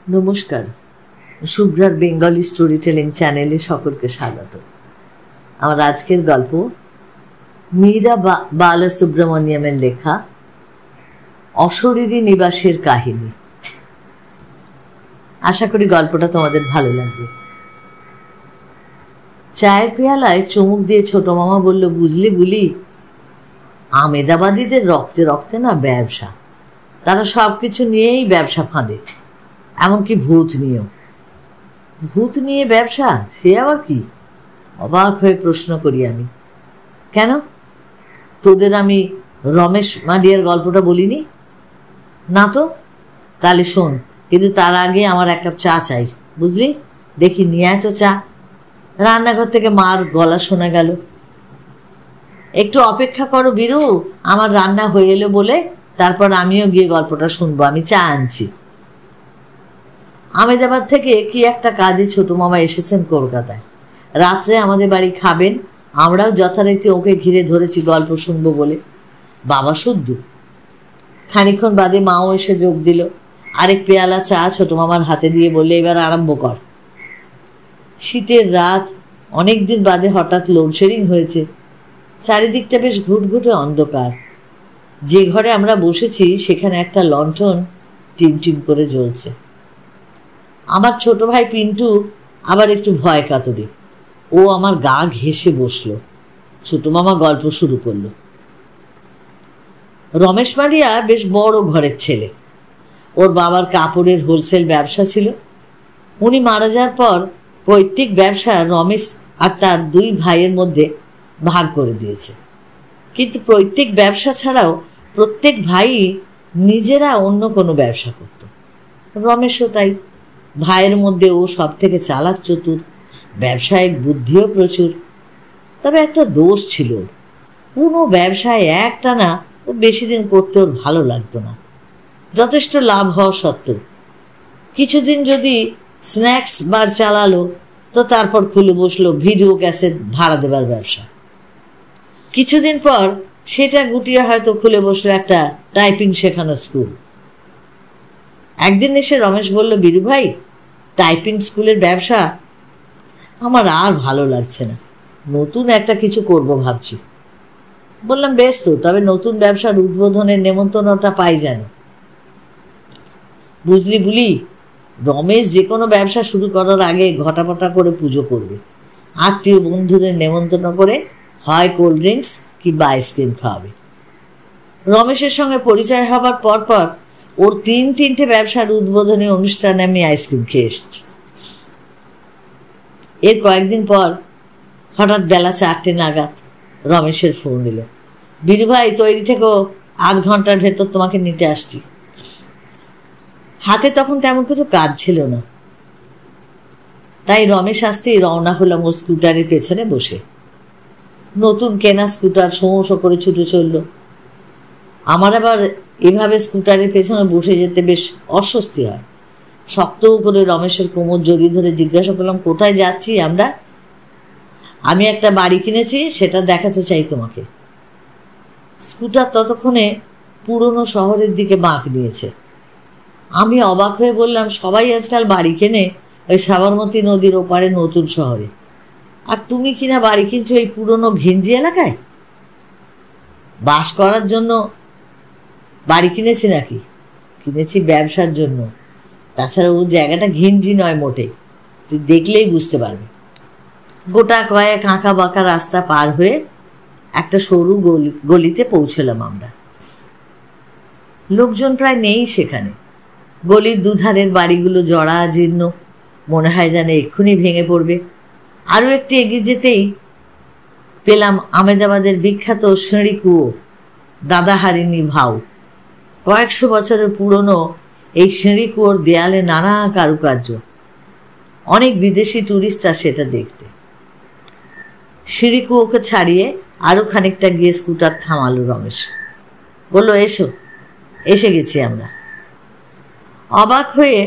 নমস্কার, শুভ্রার Bengali story telling চ্যানেলে সকলকে স্বাগত। আমার আজকের গল্প মীরা বালাসুব্রমণিয়ামের লেখা অশরীরী নিবাসের কাহিনী। আশা করি গল্পটা তোমাদের ভালো লাগবে। চায়ের পেয়ালায় চুমুক দিয়ে ছোট মামা বলল, বুঝলি বুলি, আমেদাবাদীদের রক্তে রক্তে না ব্যবসা। তারা সব কিছু নিয়েই ব্যবসা ফাঁদে, এমনকি ভূত নিয়েও। ভূত নিয়ে ব্যবসা, সে আবার কি? অবাক হয়ে প্রশ্ন করি আমি। কেন, তোদের আমি রমেশ মাডিয়ার গল্পটা বলিনি? না তো। তাহলে শোন, কিন্তু তার আগে আমার এক কাপ চা চাই, বুঝলি? দেখি নিয়ে আয় তো চা। রান্নাঘর থেকে মার গলা শোনা গেল। একটু অপেক্ষা করো বীরু, আমার রান্না হয়ে এলো বলে তারপর আমিও গিয়ে গল্পটা শুনবো। আমি চা আনছি। আমেদাবাদ থেকে কি একটা কাজে ছোট মামা এসেছেন কলকাতায়। রাত্রে আমাদের বাড়ি খাবেন। আমরাও যথারীতি ওকে ঘিরে ধরেছি গল্প শুনবো বলে। বাবা শুদ্ধ। খানিক্ষণ বাদে মাও এসে যোগ দিল। আরেক পেয়ালা চা ছোট মামার হাতে দিয়ে বললে, এবার আরম্ভ কর। শীতের রাত, অনেক দিন বাদে হঠাৎ লোডশেডিং হয়েছে। চারিদিকটা বেশ ঘুটঘুটে অন্ধকার। যে ঘরে আমরা বসেছি সেখানে একটা লণ্ঠন টিমটিম করে জ্বলছে। আমার ছোট ভাই পিন্টু আবার একটু ভয় কাতরে। ও আমার গা ঘেঁষে বসল। ছোট মামা গল্প শুরু করলো। রমেশ মাডিয়া বেশ বড় ঘরের ছেলে। ওর বাবার কাপড়ের হোলসেল ব্যবসা ছিল। উনি মারা যাওয়ার পর পৈতৃক ব্যবসা রমেশ আর তার দুই ভাইয়ের মধ্যে ভাগ করে দিয়েছে। কিন্তু পৈতৃক ব্যবসা ছাড়াও প্রত্যেক ভাই নিজেরা অন্য কোনো ব্যবসা করত। রমেশও তাই। ভাইয়ের মধ্যে ও সব থেকে চালাক চতুর, ব্যবসায়িক বুদ্ধিও প্রচুর। তবে একটা দোষ ছিল, কোনো ব্যবসায় একটানা ও বেশি দিন করতে ওর ভালো লাগতো না। যথেষ্ট লাভ হওয়া সত্ত্বেও কিছুদিন যদি স্ন্যাক্স বার চালালো তো তারপর খুলে বসলো ভিডিও ক্যাসেট ভাড়া দেবার ব্যবসা। কিছুদিন পর সেটা গুটিয়ে হয়তো খুলে বসলো একটা টাইপিং শেখানোর স্কুল। একদিন এসে রমেশ বলল, বীরু ভাই, টাইপিং স্কুলের ব্যবসা আমার আর ভালো লাগছে না, নতুন একটা কিছু করব ভাবছি। বললাম, বেশ তো, তবে নতুন ব্যবসার উদ্বোধনের নেমন্তন্নটা পাই যেন। বুঝলি বুলি, রমেশ যে কোনো ব্যবসা শুরু করার আগে ঘটাপটা করে পুজো করবে। আত্মীয় বন্ধুদের নেমন্তন্ন করে হয় কোল্ড ড্রিঙ্কস কিংবা আইসক্রিম খাওয়াবে। রমেশের সঙ্গে পরিচয় হবার পর পর ওর তিনটে ব্যবসার উদ্বোধনী অনুষ্ঠানে আমি আইসক্রিম খেয়ে এসেছি। এর কয়েকদিন পর হঠাৎ বেলা 4টে নাগাদ রমেশের ফোন এলো, বীরু ভাই তৈরি থেকো, আধ ঘন্টার ভেতর তোমাকে নিতে আসছি। হাতে তখন তেমন কিছু কাজ ছিল না, তাই রমেশ আসতেই রওনা হলাম ও স্কুটারের পেছনে বসে। নতুন কেনা স্কুটার শোঁ করে ছুটে চলল। আমার আবার এভাবে স্কুটারের পেছনে বসে যেতে বেশ অস্বস্তি হয়। শক্ত করে রমেশের কোমর জড়িয়ে ধরে জিজ্ঞাসা করলাম, কোথায় যাচ্ছি আমরা? আমি একটা বাড়ি কিনেছি, সেটা দেখাতে চাই তোমাকে। স্কুটার ততক্ষণে পুরনো শহরের দিকে বাঁক নিয়েছে। আমি অবাক হয়ে বললাম, সবাই আজকাল বাড়ি কেনে ওই সাবরমতী নদীর ওপারে নতুন শহরে, আর তুমি কিনা বাড়ি কিনছো এই পুরনো ঘিঞ্জি এলাকায়? বাস করার জন্য বাড়ি কিনেছি নাকি? কিনেছি ব্যবসার জন্য। তাছাড়া ও জায়গাটা ঘিঞ্জি নয় মোটেই, তুই দেখলেই বুঝতে পারবি। গোটা কয়েক আঁকা বাঁকা রাস্তা পার হয়ে একটা সরু গলিতে পৌঁছলাম আমরা। লোকজন প্রায় নেই সেখানে। গলির দুধারের বাড়িগুলো জড়া জীর্ণ, মনে হয় যেন এক্ষুনি ভেঙে পড়বে। আরও একটু এগিয়ে যেতেই পেলাম আমেদাবাদের বিখ্যাত সিঁড়ি কুয়ো দাদাহারিণী ভাও। কয়েকশো বছরের পুরনো এই সিঁড়ি কুয়োর দেয়ালে নানা কারুকার্য। অনেক বিদেশি ট্যুরিস্ট আসে সেটা দেখতে। সিঁড়ি কুয়োকে ছাড়িয়ে আরও খানিকটা গিয়ে স্কুটার থামালো রমেশ। বলল, এসো। এসে গেছি আমরা। অবাক হয়ে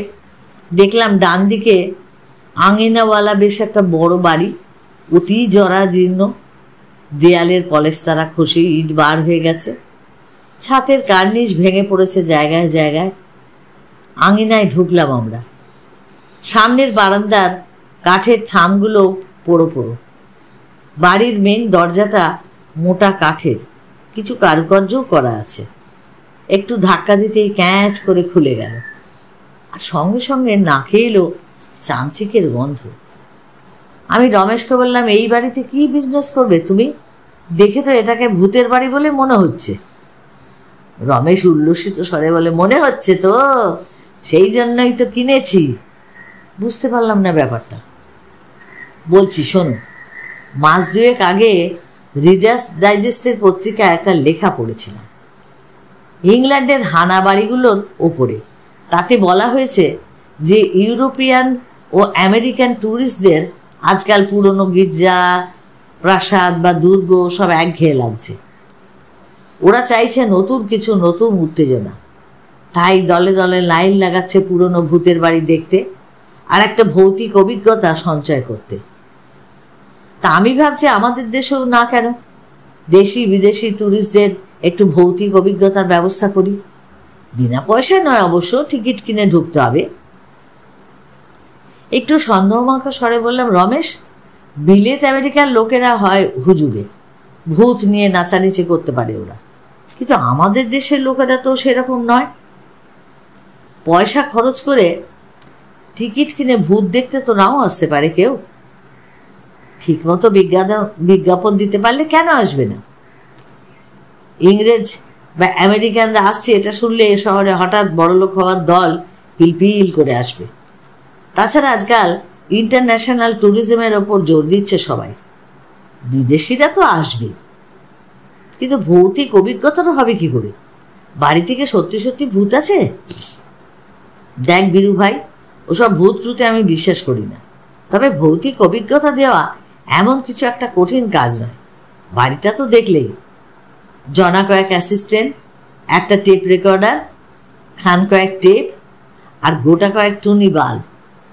দেখলাম ডান দিকে আঙিনাওয়ালা বেশ একটা বড় বাড়ি, অতি জরাজীর্ণ। দেয়ালের পলেস্তারা খসে ইট বার হয়ে গেছে। ছাতের কার্নিশ ভেঙে পড়েছে জায়গায় জায়গায়। আঙিনায় ঢুকলাম আমরা। সামনের বারান্দার কাঠের থামগুলো পোড়ো পোড়ো। বাড়ির মেন দরজাটা মোটা কাঠের, কিছু কারুকার্যও করা আছে। একটু ধাক্কা দিতেই ক্যাঁচ করে খুলে গেল, আর সঙ্গে সঙ্গে নাকে এলো চামচিকের গন্ধ। আমি রমেশকে বললাম, এই বাড়িতে কি বিজনেস করবে তুমি? দেখে তো এটাকে ভূতের বাড়ি বলে মনে হচ্ছে। রমেশ উল্লসিত স্বরে বলে, মনে হচ্ছে তো, সেই জন্যই তো কিনেছি। বুঝতে পারলাম না ব্যাপারটা। বলছি শোনো, মাস দুয়েক আগে রিডার্স ডাইজেস্টের পত্রিকায় একটা লেখা পড়েছিলাম ইংল্যান্ডের হানা বাড়িগুলোর ওপরে। তাতে বলা হয়েছে যে ইউরোপিয়ান ও আমেরিকান ট্যুরিস্টদের আজকাল পুরনো গির্জা, প্রাসাদ বা দুর্গ সব একঘেয়ে লাগছে। ওরা চাইছে নতুন কিছু, নতুন উত্তেজনা। তাই দলে দলে লাইন লাগাচ্ছে পুরনো ভূতের বাড়ি দেখতে আর একটা ভৌতিক অভিজ্ঞতা সঞ্চয় করতে। তা আমি ভাবছি আমাদের দেশেও না কেন, দেশি বিদেশি ট্যুরিস্টদের একটু ভৌতিক অভিজ্ঞতার ব্যবস্থা করি। বিনা পয়সায় নয় অবশ্য, টিকিট কিনে ঢুকতে হবে। একটু সন্দেহমাখা স্বরে বললাম, রমেশ, বিলেত আমেরিকার লোকেরা হয় হুজুগে, ভূত নিয়ে নাচানিচি করতে পারে ওরা, কিন্তু আমাদের দেশের লোকেরা তো সেরকম নয়। পয়সা খরচ করে টিকিট কিনে ভূত দেখতে তো নাও আসতে পারে কেউ। ঠিকমতো বিজ্ঞাপন দিতে পারলে কেন আসবে না? ইংরেজ বা আমেরিকানরা আসছে এটা শুনলে এ শহরে হঠাৎ বড়লোক হওয়ার দল পিলপিল করে আসবে। তাছাড়া আজকাল ইন্টারন্যাশনাল ট্যুরিজমের ওপর জোর দিচ্ছে সবাই। বিদেশিরা তো আসবে, কিন্তু ভৌতিক অভিজ্ঞতাটা হবে কি করে? বাড়ি থেকে সত্যি সত্যি ভূত আছে? দেখ বীরু ভাই, ওসব ভূত ট্রুতে আমি বিশ্বাস করি না, তবে ভৌতিক অভিজ্ঞতা দেওয়া এমন কিছু একটা কঠিন কাজ নয়। বাড়িটা তো দেখলেই, জনা কয়েক অ্যাসিস্ট্যান্ট, একটা টেপ রেকর্ডার, খান কয়েক টেপ, আর গোটা কয়েক টুনি বাল্ব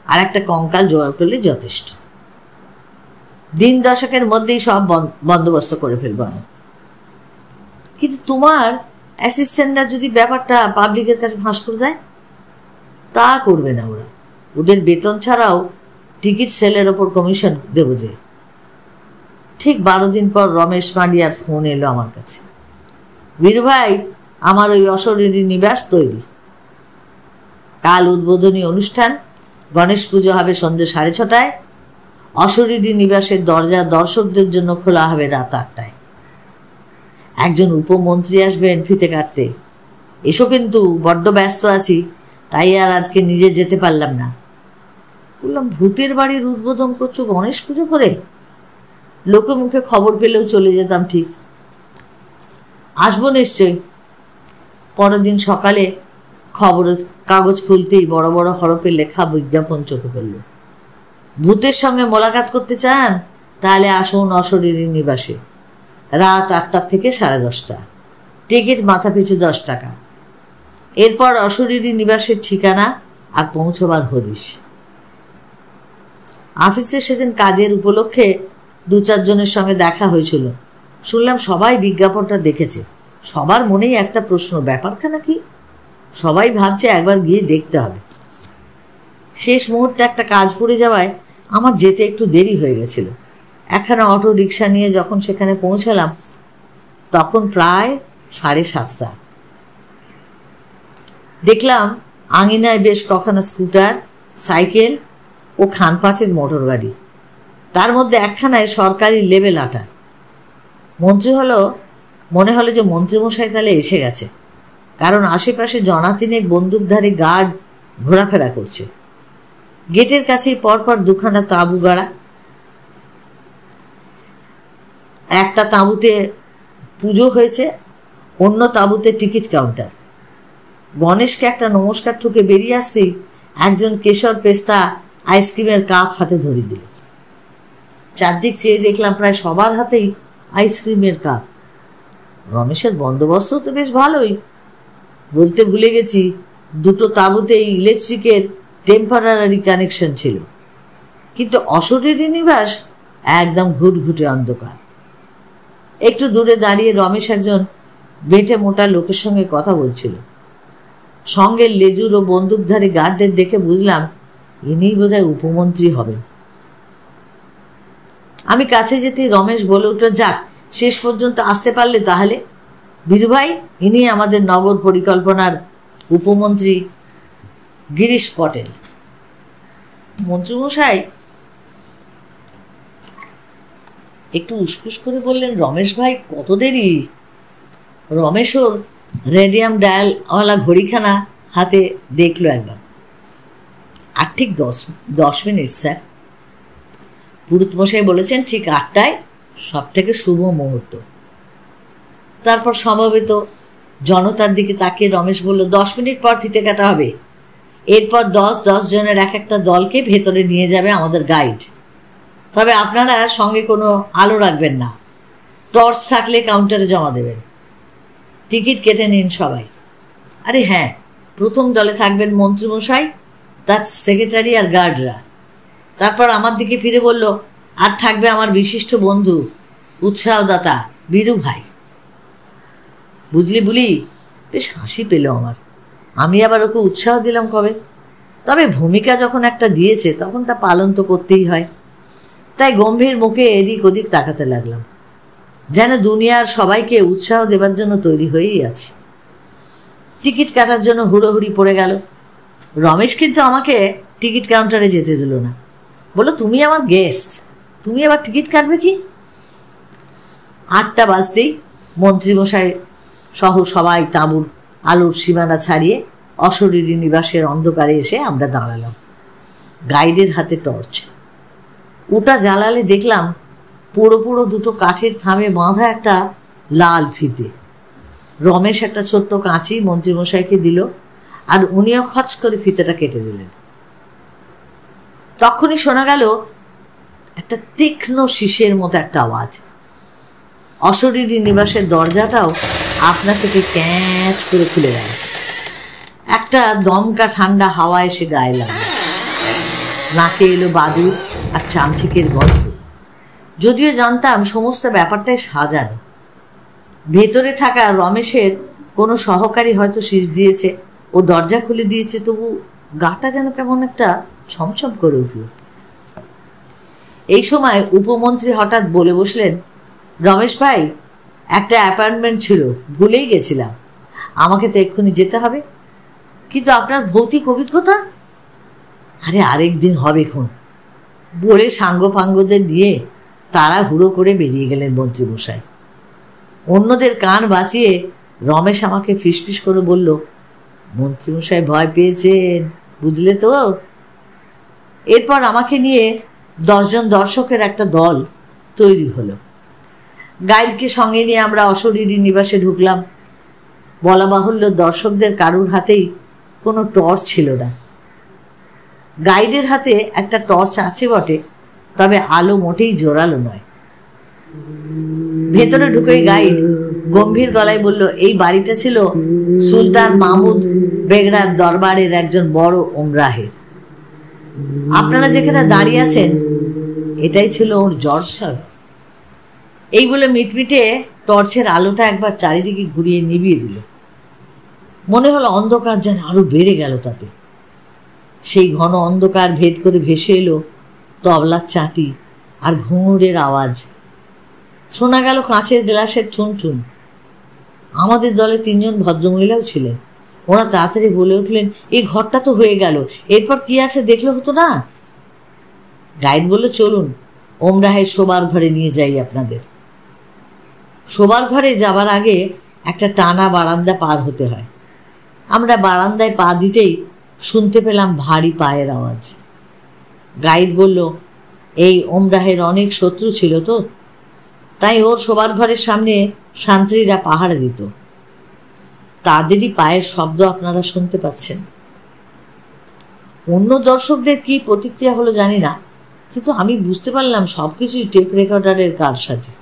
আর একটা কঙ্কাল জোগাড় করলে যথেষ্ট। দিন দশকের মধ্যেই সব বন্দোবস্ত করে ফেলব আমি। কিন্তু তোমার অ্যাসিস্ট্যান্টরা যদি ব্যাপারটা পাবলিকের কাছে ফাঁস করে দেয়? তা করবে না ওরা, ওদের বেতন ছাড়াও টিকিট সেলের ওপর কমিশন দেব যে। ঠিক 12 দিন পর রমেশ মান্ডিয়ার ফোন এলো আমার কাছে, বীর ভাই, আমার ওই অশরীরী নিবাস তৈরি, কাল উদ্বোধনী অনুষ্ঠান, গণেশ পুজো হবে সন্ধ্যে 6:30টায়, অশরীরী নিবাসের দরজা দর্শকদের জন্য খোলা হবে রাত 8টায়। একজন উপমন্ত্রী আসবেন ফিতে কাটতে। এসো, কিন্তু বড্ড ব্যস্ত আছি, তাই আর আজকে নিজে যেতে পারলাম না। বললাম, ভূতের বাড়ির উদ্বোধন করছো গণেশ পুজো করে? লোকে মুখে খবর পেলেও চলে যেতাম ঠিক। আসবো নিশ্চয়ই। পরের দিন সকালে খবরের কাগজ খুলতেই বড় বড় হরফে লেখা বিজ্ঞাপন চোখে পড়ল, ভূতের সঙ্গে মোলাকাত করতে চান? তাহলে আসুন অশরীরী নিবাসে, রাত 8টা থেকে 10:30, টিকিট মাথাপিছু 10 টাকা। এরপর অশরীরী নিবাসের ঠিকানা আর পৌঁছবার হদিশ। অফিসে সেদিন কাজের উপলক্ষে 2-4 জনের সঙ্গে দেখা হয়েছিল। শুনলাম সবাই বিজ্ঞাপনটা দেখেছে। সবার মনেই একটা প্রশ্ন, ব্যাপারখানা কি? সবাই ভাবছে একবার গিয়ে দেখতে হবে। শেষ মুহূর্তে একটা কাজ পড়ে যাওয়ায় আমার যেতে একটু দেরি হয়ে গেছিল। একখানা অটো রিক্সা নিয়ে যখন সেখানে পৌঁছালাম তখন প্রায় 7:30। দেখলাম আঙিনায় বেশ কখানা স্কুটার, সাইকেল ও খান পাঁচের মোটর গাড়ি, তার মধ্যে একখানায় সরকারি লেবেল আটা। মনে হলো যে মন্ত্রীমশাই তাহলে এসে গেছে, কারণ আশেপাশে জনাতিনেক বন্দুকধারী গার্ড ঘোরাফেরা করছে। গেটের কাছেই পরপর 2খানা তাঁবু গাড়া। একটা তাঁবুতে পুজো হয়েছে, অন্য তাঁবুতে টিকিট কাউন্টার। গণেশকে একটা নমস্কার ঠুকে বেরিয়ে আসতেই একজন কেশর পেস্তা আইসক্রিমের কাপ হাতে ধরিয়ে দিল। চারদিক চেয়ে দেখলাম প্রায় সবার হাতেই আইসক্রিমের কাপ। রমেশের বন্দোবস্ত তো বেশ ভালোই। বলতে ভুলে গেছি, 2টো তাঁবুতেই ইলেকট্রিকের টেম্পারারি কানেকশন ছিল, কিন্তু অশরীরী নিবাস একদম ঘুটঘুটে অন্ধকার। একটু দূরে দাঁড়িয়ে রমেশ একজন বেঁটে মোটা লোকের সঙ্গে কথা বলছিল। সঙ্গে লেজুর ও বন্দুকধারী গার্ডদের দেখে বুঝলাম ইনিই বোধহয় উপমন্ত্রী হবেন। আমি কাছে যেতে রমেশ বলে উঠল, যাক, শেষ পর্যন্ত আসতে পারলে তাহলে। বীরু ভাই, ইনি আমাদের নগর পরিকল্পনার উপমন্ত্রী গিরিশ পটেল। মন্ত্রীমশাই একটু উসকুস করে বললেন, রমেশ ভাই, কত দেরি? রমেশ ওর রেডিয়াম ডায়ালওয়ালা ঘড়িখানা হাতে দেখলো একবার। আর ঠিক 10 মিনিট স্যার। পুরুত মশাই বলেছেন ঠিক 8টায় সব থেকে শুভ মুহূর্ত। তারপর সমবেত জনতার দিকে তাকিয়ে রমেশ বলল, 10 মিনিট পর ফিতে কাটা হবে। এরপর 10 জনের এক একটা দলকে ভেতরে নিয়ে যাবে আমাদের গাইড। তবে আপনারা সঙ্গে কোনো আলো রাখবেন না, টর্চ থাকলে কাউন্টারে জমা দেবেন। টিকিট কেটে নিন সবাই। আরে হ্যাঁ, প্রথম দলে থাকবেন মন্ত্রীমশাই, তার সেক্রেটারি আর গার্ডরা। তারপর আমার দিকে ফিরে বলল, আর থাকবে আমার বিশিষ্ট বন্ধু, উৎসাহদাতা বীরু ভাই। বুঝলি বুলি, বেশ হাসি পেল আমার। আমি আবার ওকে উৎসাহ দিলাম কবে? তবে ভূমিকা যখন একটা দিয়েছে তখন তা পালন তো করতেই হয়। তাই গম্ভীর মুখে এদিক ওদিক তাকাতে লাগলাম, যেন দুনিয়ার সবাইকে উৎসাহ দেবার জন্য তৈরি হয়েই আছি। টিকিট কাটার জন্য হুড়োহুড়ি পড়ে গেল। রমেশ কিন্তু আমাকে টিকিট কাউন্টারে যেতে দিল না। বলল, তুমি আমার গেস্ট, তুমি আবার টিকিট কাটবে কি? 8টা বাজতেই মন্ত্রীমশাই সহ সবাই তাঁবুর আলোর সীমানা ছাড়িয়ে অশরীরী নিবাসের অন্ধকারে এসে আমরা দাঁড়ালাম। গাইডের হাতে টর্চ। ওটা জ্বালালে দেখলাম পুরো পুরো দুটো কাঠের থামে বাঁধা একটা লাল ফিতে। রমেশ একটা ছোট্ট কাঁচি মন্ত্রীমশাইকে দিল, আর উনিও খচ করে ফিতেটা কেটে দিলেন। তখনই শোনা গেল একটা তীক্ষ্ণ শীষের মতো একটা আওয়াজ। অশরীরী নিবাসের দরজাটাও আপনা থেকে ক্যাঁচ করে খুলে গেল। একটা দমকা ঠান্ডা হাওয়া এসে গায়ে লাগলো। নাকে এলো বাদুর আর চামচিকের গন্ধ। যদিও জানতাম সমস্ত ব্যাপারটাই সাজানো। ভেতরে থাকা রমেশের কোনো সহকারী হয়তো শীষ দিয়েছে, ও দরজা খুলে দিয়েছে, তবু গাটা যেন কেমন একটা ছমছম করে উঠল। এই সময় উপমন্ত্রী হঠাৎ বলে বসলেন, রমেশ ভাই, একটা অ্যাপয়েন্টমেন্ট ছিল, ভুলেই গেছিলাম। আমাকে তো এক্ষুনি যেতে হবে। কিন্তু আপনার ভৌতিক অভিজ্ঞতা? আরে আরেকদিন হবে খুন, বলে সাঙ্গপাঙ্গদের নিয়ে তাড়াহুড়ো করে বেরিয়ে গেলেন মন্ত্রীমশাই। অন্যদের কান বাঁচিয়ে রমেশ আমাকে ফিসফিস করে বলল, মন্ত্রীমশাই ভয় পেয়েছেন, বুঝলে তো? এরপর আমাকে নিয়ে 10 জন দর্শকের একটা দল তৈরি হলো। গাইডকে সঙ্গে নিয়ে আমরা অশরীরী নিবাসে ঢুকলাম। বলা বাহুল্য, দর্শকদের কারুর হাতেই কোনো টর্চ ছিল না। গাইডের হাতে একটা টর্চ আছে বটে, তবে আলো মোটেই জোরালো নয়। ভেতরে ঢুকেই গাইড গম্ভীর গলায় বলল, এই বাড়িটা ছিল সুলতান মাহমুদ বেগড়ার দরবারের একজন বড় ওমরাহের। আপনারা যেখানে দাঁড়িয়ে আছেন এটাই ছিল ওর জলসাঘর। এই বলে মিটমিটে টর্চের আলোটা একবার চারিদিকে ঘুরিয়ে নিভিয়ে দিল। মনে হলো অন্ধকার যেন আরো বেড়ে গেল তাতে। সেই ঘন অন্ধকার ভেদ করে ভেসে এলো তবলার চাটি আর ঘুঙুরের আওয়াজ। শোনা গেল কাঁচের গ্লাসের ঠুনঠুন। আমাদের দলে 3 জন ভদ্রমহিলাও ছিলেন। ওরা তাড়াতাড়ি বলে উঠলেন, এই ঘরটা তো হয়ে গেল, এরপর কি আছে দেখলে হতো না? গাইড বলল, চলুন ওমরাহের শোবার ঘরে নিয়ে যাই আপনাদের। শোবার ঘরে যাবার আগে একটা টানা বারান্দা পার হতে হয়। আমরা বারান্দায় পা দিতেই শুনতে পেলাম ভারী পায়ের আওয়াজ। গাইড বলল, এই ওমরাহের অনেক শত্রু ছিল তো, তাই ওর শোবার ঘরের সামনে শান্ত্রীরা পাহারা দিত। তাদেরই পায়ের শব্দ আপনারা শুনতে পাচ্ছেন। অন্য দর্শকদের কি প্রতিক্রিয়া হলো জানি না, কিন্তু আমি বুঝতে পারলাম সবকিছুই টেপ রেকর্ডারের কারসাজি।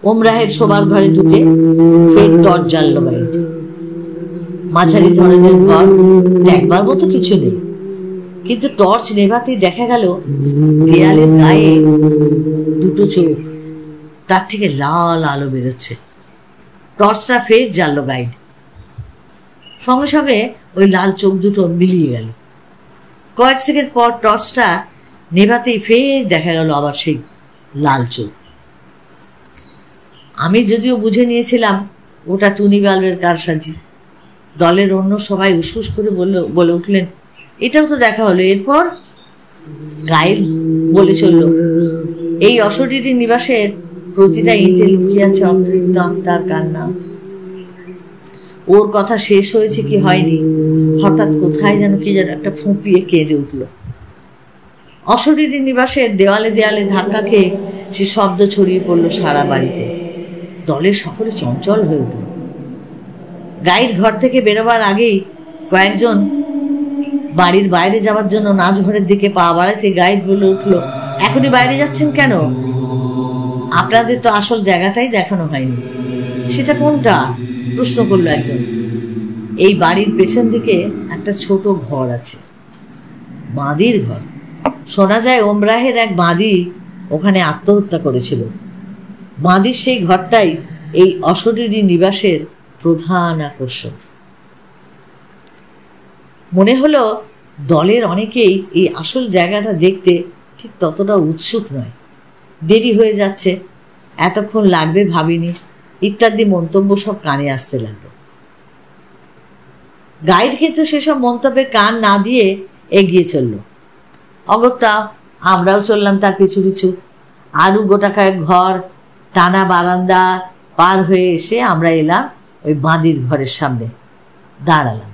ওমরাহের শোবার ঘরে ঢুকে ফের টর্চ জ্বালল গাইড। মাঝারি ধরনের ঘর, দেখবার মতো কিছু নেই, কিন্তু টর্চ নেভাতেই দেখা গেল দেয়ালের গায়ে দুটো চোখ, তার থেকে লাল আলো বেরোচ্ছে। টর্চটা ফের জ্বালল গাইড। সঙ্গে সঙ্গে ওই লাল চোখ দুটো মিলিয়ে গেল। কয়েক সেকেন্ড পর টর্চটা নেভাতেই ফের দেখা গেল আবার সেই লাল চোখ। আমি যদিও বুঝে নিয়েছিলাম ওটা টুনি বাল্বের কারসাজি। দলের অন্য সবাই উসুস করে বলে উঠলেন, এটাও তো দেখা হলো। এরপর গাইড বলে চলল, এই অশরীরী নিবাসের প্রতিটা ইঁটে লুকিয়ে আছে অতৃপ্ত আত্মার কান্না। ওর কথা শেষ হয়েছে কি হয়নি, হঠাৎ কোথায় যেন কি যেন একটা ফুঁপিয়ে কেঁদে উঠল। অশরীরী নিবাসের দেওয়ালে দেওয়ালে ধাক্কা খেয়ে সে শব্দ ছড়িয়ে পড়ল সারা বাড়িতে। দলের সকলে চঞ্চল হয়ে উঠল। গাইড ঘর থেকে বেরোবার আগেই কয়েকজন বাড়ির বাইরে যাওয়ার জন্য নাচঘরের দিকে পা বাড়াতে গাইড বলে উঠল, এখনই বাইরে যাচ্ছেন কেন? আপনাদের তো আসল জায়গাটাই দেখানো হয়নি। সেটা কোনটা? প্রশ্ন করলো একজন। এই বাড়ির পেছন দিকে একটা ছোট ঘর আছে, বাঁদির ঘর। শোনা যায় ওমরাহের এক বাঁদি ওখানে আত্মহত্যা করেছিল। বাঁদির সেই ঘরটাই এই অশরীরী নিবাসের প্রধান আকর্ষণ। মনে হলো দলের অনেকেই এই আসল জায়গাটা দেখতে ঠিক ততটা উৎসুক নয়। দেরি হয়ে যাচ্ছে, এতক্ষণ লাগবে ভাবিনি, ইত্যাদি মন্তব্য সব কানে আসতে লাগলো। গাইড কিন্তু সেসব মন্তব্যে কান না দিয়ে এগিয়ে চলল। অগত্যা আমরাও চললাম তার পিছু পিছু। আরও গোটাকায় ঘর, টানা বারান্দা পার হয়ে এসে আমরা এলাম ওই বাঁদির ঘরের সামনে দাঁড়ালাম।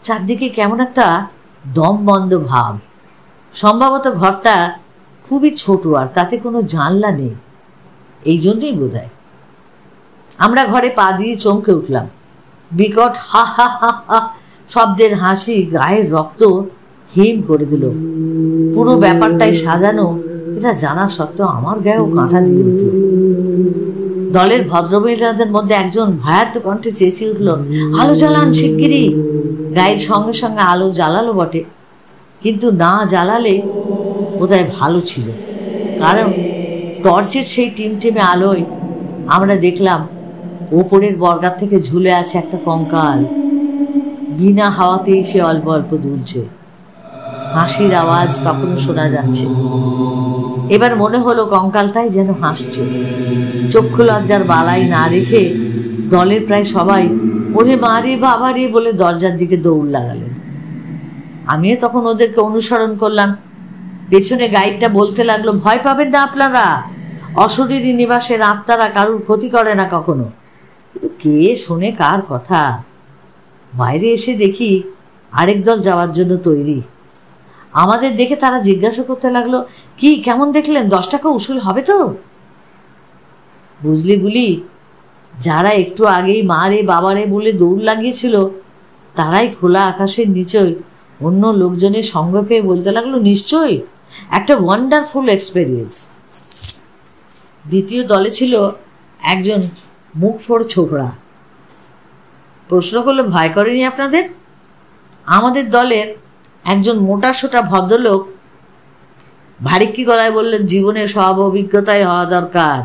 চারদিকে কেমন একটা দম বন্ধ ভাব। সম্ভবত ঘরটা খুবই ছোট আর তাতে কোনো জানলা নেই, এই জন্যই বোধহয়। আমরা ঘরে পা দিয়ে চমকে উঠলাম। বিকট হা হা হা হা শব্দের হাসি গায়ের রক্ত হিম করে দিল। পুরো ব্যাপারটাই সাজানো, এটা জানা সত্ত্বেও আমার গায়েও কাঁটা দিয়ে উঠল। দলের ভদ্রমহিলাদের মধ্যে একজন ভয়ার্থ কণ্ঠে চেঁচিয়ে উঠল, আলো জ্বালান শিগগিরই। গাইড সঙ্গে সঙ্গে আলো জ্বালালো বটে, কিন্তু না জ্বালালে বোধহয় ভালো ছিল, কারণ টর্চের সেই টিমটিমে আলোয় আমরা দেখলাম ওপরের বর্গার থেকে ঝুলে আছে একটা কঙ্কাল। বিনা হাওয়াতেই সে অল্প অল্প দুলছে। হাসির আওয়াজ তখনও শোনা যাচ্ছে। এবার মনে হলো কঙ্কালটাই যেন হাসছে। চক্ষু লজ্জার বালাই না রেখে দলের প্রায় সবাই ওরে মারে বাবা রে বলে দরজার দিকে দৌড় লাগালেন। আমিও তখন ওদেরকে অনুসরণ করলাম। পেছনে গাইডটা বলতে লাগলো, ভয় পাবেন না আপনারা, অশরীরী নিবাসের আত্মারা কারুর ক্ষতি করে না কখনো। কিন্তু কে শোনে কার কথা? বাইরে এসে দেখি আরেক দল যাওয়ার জন্য তৈরি। আমাদের দেখে তারা জিজ্ঞাসা করতে লাগলো, কি কেমন দেখলেন? 10 টাকা উসুল হবে তো? বুঝলি বুলি, যারা একটু আগেই মারে বাবারে বলে দৌড় লাগিয়েছিল তারাই খোলা আকাশের নিচেই অন্য লোকজনের সঙ্গ পেয়ে বলতে লাগলো, নিশ্চয়ই একটা ওয়ান্ডারফুল এক্সপেরিয়েন্স। দ্বিতীয় দলে ছিল একজন মুখফোড় ছোকরা। প্রশ্ন করলো, ভয় করেনি আপনাদের? আমাদের দলের একজন মোটাসোটা ভদ্রলোক ভারিক্কি গলায় বললেন, জীবনের সব অভিজ্ঞতাই হওয়া দরকার,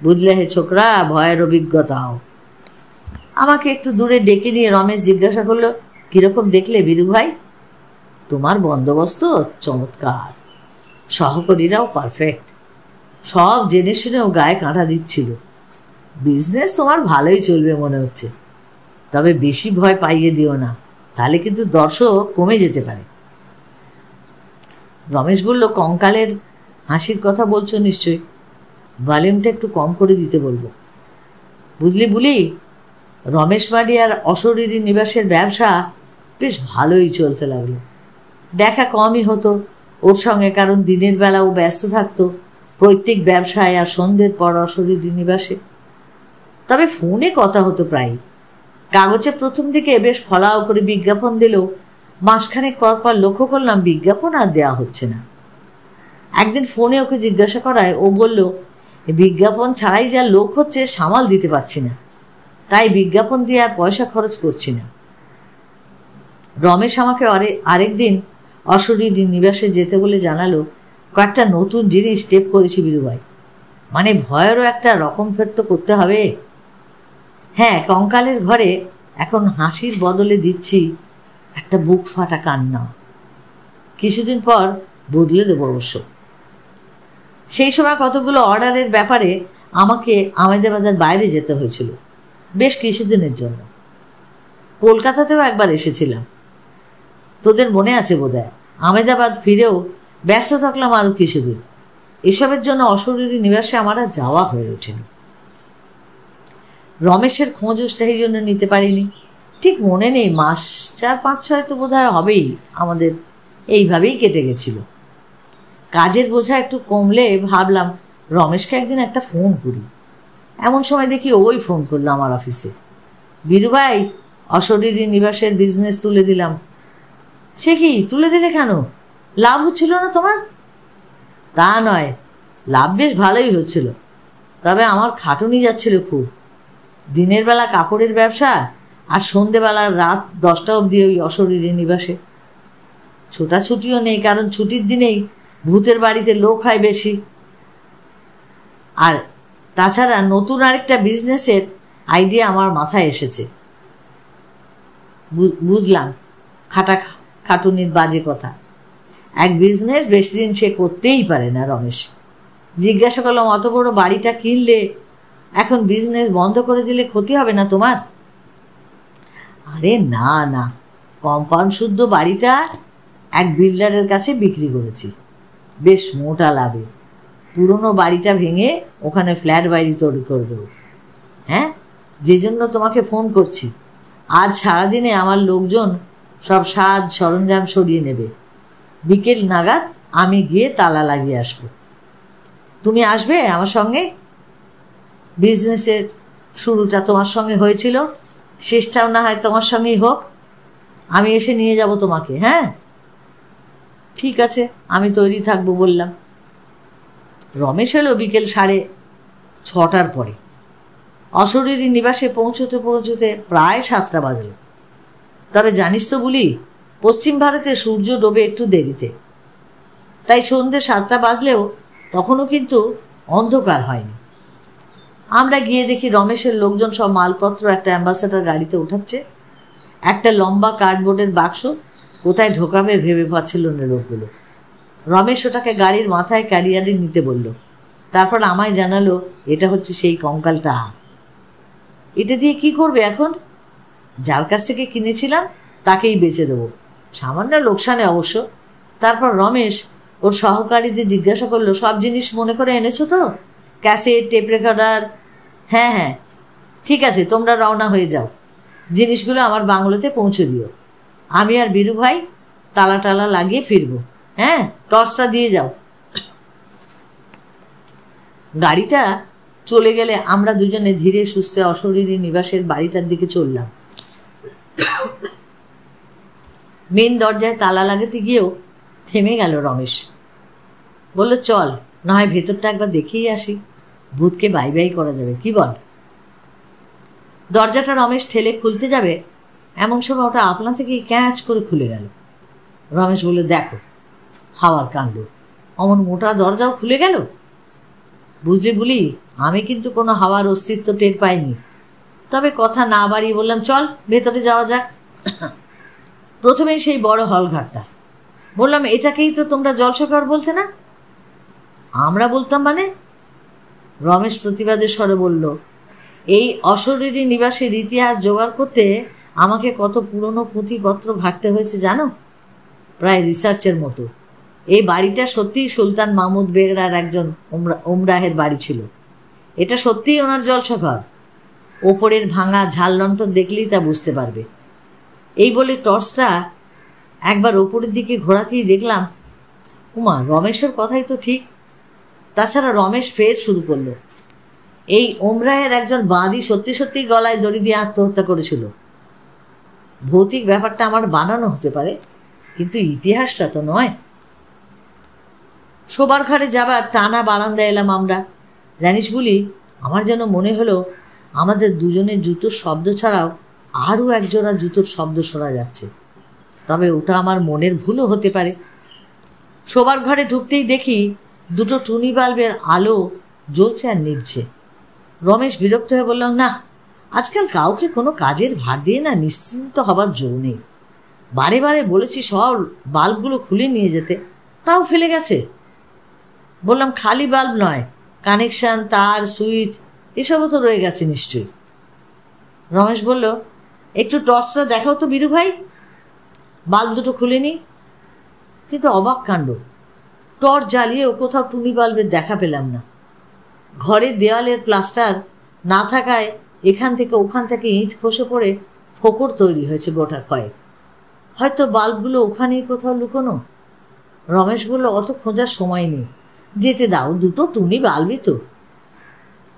বুঝলে হে ছোকরা, ভয়ের অভিজ্ঞতাও। আমাকে একটু দূরে ডেকে নিয়ে রমেশ জিজ্ঞাসা করলো, কিরকম দেখলে বীরু ভাই? তোমার বন্দোবস্ত চমৎকার, সহকর্মীরাও পারফেক্ট, সব জেনে শুনেও গায়ে কাঁটা দিচ্ছিল। বিজনেস তোমার ভালোই চলবে মনে হচ্ছে, তবে বেশি ভয় পাইয়ে দিও না, তাহলে কিন্তু দর্শক কমে যেতে পারে। রমেশ বলল, কঙ্কালের হাসির কথা বলছো নিশ্চয়ই, ভলিউমটা একটু কম করে দিতে বলবো। বুঝলি বুলি, রমেশ বাড়ি আর অশরীরী নিবাসের ব্যবসা বেশ ভালোই চলতে লাগলো। দেখা কমই হতো ওর সঙ্গে, কারণ দিনের বেলা ও ব্যস্ত থাকতো প্রত্যেক ব্যবসায় আর সন্ধ্যের পর অশরীরী নিবাসে। তবে ফোনে কথা হতো প্রায়। কাগজে প্রথম দিকে বেশ ফলাও করে বিজ্ঞাপন দিলেও মাসখানেক পর পর লক্ষ্য করলাম বিজ্ঞাপন আর দেওয়া হচ্ছে না। একদিন ফোনে ওকে জিজ্ঞাসা করায় ও বলল, বিজ্ঞাপন ছাড়াই যা লোক হচ্ছে সামাল দিতে পারছি না, তাই বিজ্ঞাপন দিয়ে আর পয়সা খরচ করছি না। রমেশ আমাকে আরেকদিন অশরীরী নিবাসে যেতে বলে জানালো, কয়েকটা নতুন জিনিস টেপ করেছি বীরুভাই, মানে ভয়েরও একটা রকম ফের তো করতে হবে। হ্যাঁ, কঙ্কালের ঘরে এখন হাসির বদলে দিচ্ছি একটা বুক ফাটা কান্না। কিছুদিন পর বদলে দেবো অবশ্য। সেই সময় কতগুলো অর্ডারের ব্যাপারে আমাকে আহমেদাবাদের বাইরে যেতে হয়েছিল বেশ কিছুদিনের জন্য। কলকাতাতেও একবার এসেছিলাম, তোদের মনে আছে বোধহয়। আহমেদাবাদ ফিরেও ব্যস্ত থাকলাম আরও কিছুদিন। এসবের জন্য অশরীরী নিবাসে আমার আর যাওয়া হয়ে ওঠেনি। রমেশের খোঁজও সেই জন্য নিতে পারিনি। ঠিক মনে নেই, মাস 4-5-6 তো বোধহয় হবেই আমাদের এইভাবেই কেটে গেছিল। কাজের বোঝা একটু কমলে ভাবলাম রমেশকে একদিন একটা ফোন করি। এমন সময় দেখি ওই ফোন করলো আমার অফিসে। বীরুভাই, অশরীরী নিবাসের বিজনেস তুলে দিলাম। সে কি, তুলে দিলে কেন? লাভ হচ্ছিল না তোমার? তা নয়, লাভ বেশ ভালোই হচ্ছিল, তবে আমার খাটুনি যাচ্ছিল খুব। দিনের বেলা কাপড়ের ব্যবসা আর সন্ধেবেলা রাত 10টা অবধি ওই অশরীরী নিবাসে। ছোটাছুটিও নেই, কারণ ছুটির দিনেই ভূতের বাড়িতে লোক হয় বেশি। আর তাছাড়া নতুন আরেকটা বিজনেসের আইডিয়া আমার মাথায় এসেছে। বুঝলাম খাটুনির বাজে কথা। এক বিজনেস বেশি দিন সে করতেই পারে না। রমেশ জিজ্ঞাসা করলাম, অত বড় বাড়িটা কিনলে এখন বিজনেস বন্ধ করে দিলে ক্ষতি হবে না তোমার? আরে না না, কম্পাউন্ড শুদ্ধ বাড়িটা এক বিল্ডারের কাছে বিক্রি করেছি বেশ মোটা লাভে। পুরনো বাড়িটা ভেঙে ওখানে ফ্ল্যাট বাড়ি তৈরি করবে। হ্যাঁ, যে জন্য তোমাকে ফোন করছি। আজ সারাদিনে আমার লোকজন সব সাজ সরঞ্জাম সরিয়ে নেবে। বিকেল নাগাদ আমি গিয়ে তালা লাগিয়ে আসবো। তুমি আসবে আমার সঙ্গে? বিজনেসের শুরুটা তোমার সঙ্গে হয়েছিল, শেষটাও না হয় তোমার সঙ্গেই হোক। আমি এসে নিয়ে যাব তোমাকে। হ্যাঁ ঠিক আছে, আমি তৈরি থাকবো বললাম। রমেশ এলো বিকেল 6:30 পরে। অশরীরী নিবাসে পৌঁছতে পৌঁছতে প্রায় 7টা বাজল। তবে জানিস তো বলি, পশ্চিম ভারতে সূর্য ডোবে একটু দেরিতে, তাই সন্ধ্যে 7টা বাজলেও তখনও কিন্তু অন্ধকার হয়নি। আমরা গিয়ে দেখি রমেশের লোকজন সব মালপত্র একটা অ্যাম্বাসেডর গাড়িতে উঠাচ্ছে। একটা লম্বা কার্ডবোর্ডের বাক্স কোথায় ঢোকাবে ভেবে পাচ্ছিল না লোকগুলো। রমেশ ওটাকে গাড়ির মাথায় ক্যারিয়ারে নিতে বলল। তারপর আমায় জানালো এটা হচ্ছে সেই কঙ্কালটা। এটা দিয়ে কি করবে এখন? যার কাছ থেকে কিনেছিলাম তাকেই বেচে দেবো, সামান্য লোকসানে অবশ্য। তারপর রমেশ ওর সহকারীদের জিজ্ঞাসা করলো, সব জিনিস মনে করে এনেছো তো? Cassette, tape recorder? হ্যাঁ হ্যাঁ, ঠিক আছে, তোমরা রওনা হয়ে যাও। জিনিসগুলো আমার বাংলোতে পৌঁছে দিও। আমি আর বীরু ভাই তালা টালা লাগিয়ে ফিরবো। হ্যাঁ, টর্চটা দিয়ে যাও। গাড়িটা চলে গেলে আমরা দুজনে ধীরে সুস্থে অশরীরী নিবাসের বাড়িটার দিকে চললাম। মেন দরজায় তালা লাগাতে গিয়েও থেমে গেল রমেশ। বলল, চল না হয় ভেতরটা একবার দেখেই আসি, ভূতকে বাই বাই করা যাবে, কি বল? দরজাটা রমেশ ঠেলে খুলতে যাবে এমন সময় ওটা আপনা থেকেই ক্যাচ করে খুলে গেল। রমেশ বলল, দেখো হাওয়ার কাণ্ড, অমন মোটা দরজাও খুলে গেল। বুঝলি বলি, আমি কিন্তু কোনো হাওয়ার অস্তিত্ব টের পাইনি। তবে কথা না বাড়িয়ে বললাম, চল ভেতরে যাওয়া যাক। প্রথমেই সেই বড় হলঘরটা। বললাম, এটাকেই তো তোমরা জলসাঘর বলতে না? আমরা বলতাম মানে? রমেশ প্রতিবাদের স্বরে বলল, এই অশরীরী নিবাসের ইতিহাস জোগাড় করতে আমাকে কত পুরনো পুঁথিপত্র ঘাঁটতে হয়েছে জানো? প্রায় রিসার্চের মতো। এই বাড়িটা সত্যিই সুলতান মাহমুদ বেগড়ার একজন ওমরাহের বাড়ি ছিল। এটা সত্যিই ওনার জলসাঘর। ওপরের ভাঙা ঝাল লণ্ঠন দেখলেই তা বুঝতে পারবে। এই বলে টর্চটা একবার ওপরের দিকে ঘোরাতেই দেখলাম, উমা, রমেশের কথাই তো ঠিক। তাছাড়া রমেশ ফের শুরু করলো, এই ওমরাহের একজন বাঁদী সত্যি সত্যি গলায় দড়ি দিয়ে আত্মহত্যা করেছিল। ভৌতিক ব্যাপারটা আমার বানানো হতে পারে, কিন্তু ইতিহাসটা তো নয়। শোবার ঘরে যাবার টানা বারান্দায় এলাম আমরা। জানিস বলি, আমার যেন মনে হলো আমাদের দুজনের জুতোর শব্দ ছাড়াও আরও একজোড়া জুতোর শব্দ শোনা যাচ্ছে। তবে ওটা আমার মনের ভুলও হতে পারে। শোবার ঘরে ঢুকতেই দেখি দুটো টুনি বাল্বের আলো জ্বলছে আর নিভছে। রমেশ বিরক্ত হয়ে বলল, না, আজকাল কাউকে কোনো কাজের ভার দিয়ে না নিশ্চিন্ত হবার জো নেই। বারে বারে বলেছি সব বাল্বগুলো খুলে নিয়ে যেতে, তাও ফেলে গেছে। বললাম খালি বাল্ব নয়, কানেকশান, তার, সুইচ এসবও তো রয়ে গেছে নিশ্চয়ই। রমেশ বলল, একটু টর্চটা দেখাও তো বীরু ভাই, বাল্ব দুটো খুলে নি। কিন্তু অবাক কাণ্ড, টর্চ জ্বালিয়েও কোথাও টুনি বাল্বের দেখা পেলাম না। ঘরের দেওয়ালের প্লাস্টার না থাকায় এখান থেকে ওখান থেকে ইঁট খসে পড়ে ফোকর তৈরি হয়েছে গোটা কয়েক। হয়তো বাল্বগুলো ওখানেই কোথাও লুকোনো। রমেশ বলল, অত খোঁজার সময় নেই, যেতে দাও, দুটো টুনি বাল্বই তো।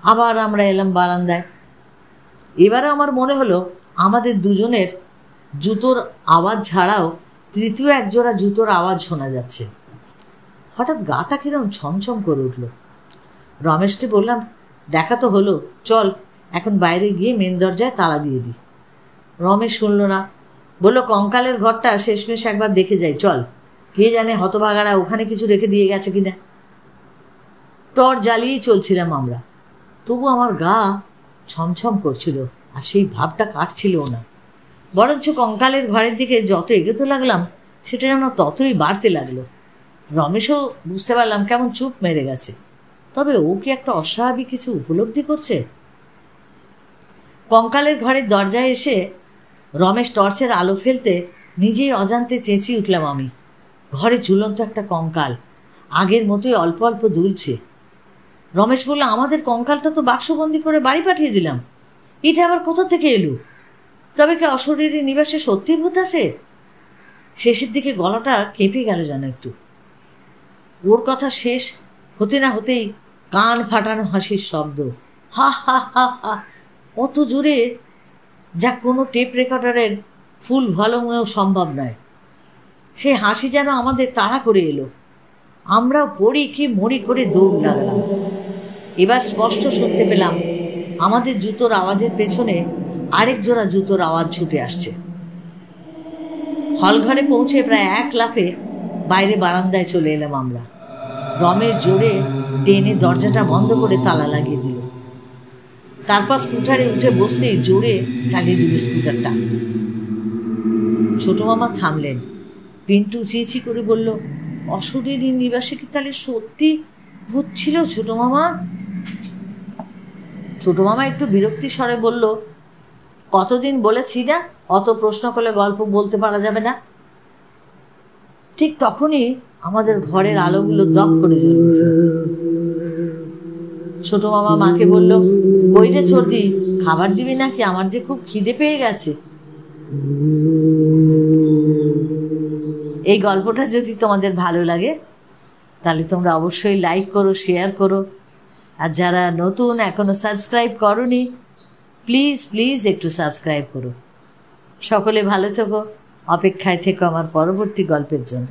আবার আমরা এলাম বারান্দায়। এবারে আমার মনে হলো আমাদের দুজনের জুতোর আওয়াজ ছাড়াও তৃতীয় একজোড়া জুতোর আওয়াজ শোনা যাচ্ছে। হঠাৎ গাটা কিরম ছমছম করে উঠল। রমেশকে বললাম, দেখা তো হলো, চল এখন বাইরে গিয়ে মেন দরজায় তালা দিয়ে দিই। রমেশ শুনল না, বলল, কঙ্কালের ঘরটা শেষমেশ একবার দেখে যাই, চল। কে জানে হতভাগারা ওখানে কিছু রেখে দিয়ে গেছে কিনা। টর্চ জ্বালিয়েই চলছিলাম আমরা, তবু আমার গা ছমছম করছিল, আর সেই ভাবটা কাটছিলও না। বরঞ্চ কঙ্কালের ঘরের দিকে যত এগোতে লাগলাম সেটা যেন ততই বাড়তে লাগলো। রমেশও বুঝতে পারলাম কেমন চুপ মেরে গেছে। তবে ও কি একটা অস্বাভাবিক কিছু উপলব্ধি করছে? কঙ্কালের ঘরের দরজায় এসে রমেশ টর্চের আলো ফেলতে নিজেই অজান্তে চেঁচিয়ে উঠলাম আমি। ঘরে ঝুলন্ত একটা কঙ্কাল, আগের মতোই অল্প অল্প দুলছে। রমেশ বলল, আমাদের কঙ্কালটা তো বাক্সবন্দি করে বাড়ি পাঠিয়ে দিলাম, এটা আবার কোথা থেকে এলো? তবে কি অশরীরী নিবাসে সত্যি ভূত আছে? শেষের দিকে গলাটা কেঁপে গেল যেন একটু। ওর কথা শেষ হতে না হতেই কান ফাটানো হাসির শব্দ, হা হা হা হা, অত জোরে যা কোনো টেপ রেকর্ডারের ফুল ভলিউমেও সম্ভব নয়। সে হাসি যেন আমাদের তাড়া করে এলো। আমরাও পড়ি কি মরি করে দৌড় লাগলাম। এবার স্পষ্ট শুনতে পেলাম আমাদের জুতোর আওয়াজের পেছনে আরেক জোড়া জুতোর আওয়াজ ছুটে আসছে। হলঘরে পৌঁছে প্রায় এক লাফে বাইরে বারান্দায় চলে এলাম আমরা। রমেশ জোরে টেনে দরজাটা বন্ধ করে তালা লাগিয়ে দিল। তারপর স্কুটারে উঠে বসতেই জোরে চালিয়ে দিল স্কুটারটা। ছোট মামা থামলেন। পিন্টু চিঁচি করে বলল, অশরীরী নিবাসে কি তাহলে সত্যি ভূত ছিল ছোট মামা? ছোট মামা একটু বিরক্তি স্বরে বলল, কতদিন বলেছি না অত প্রশ্ন করলে গল্প বলতে পারা যাবে না। ঠিক তখনই আমাদের ঘরের আলোগুলো দপ করে জ্বলে উঠল। ছোট মামা মাকে বলল, কই রে ছোটদি, খাবার দিবি নাকি? আমার যে খুব খিদে পেয়ে গেছে। এই গল্পটা যদি তোমাদের ভালো লাগে তাহলে তোমরা অবশ্যই লাইক করো, শেয়ার করো। আর যারা নতুন এখনো সাবস্ক্রাইব করোনি, প্লিজ প্লিজ একটু সাবস্ক্রাইব করো। সকলে ভালো থেকো, অপেক্ষায় থেকো আমার পরবর্তী গল্পের জন্য।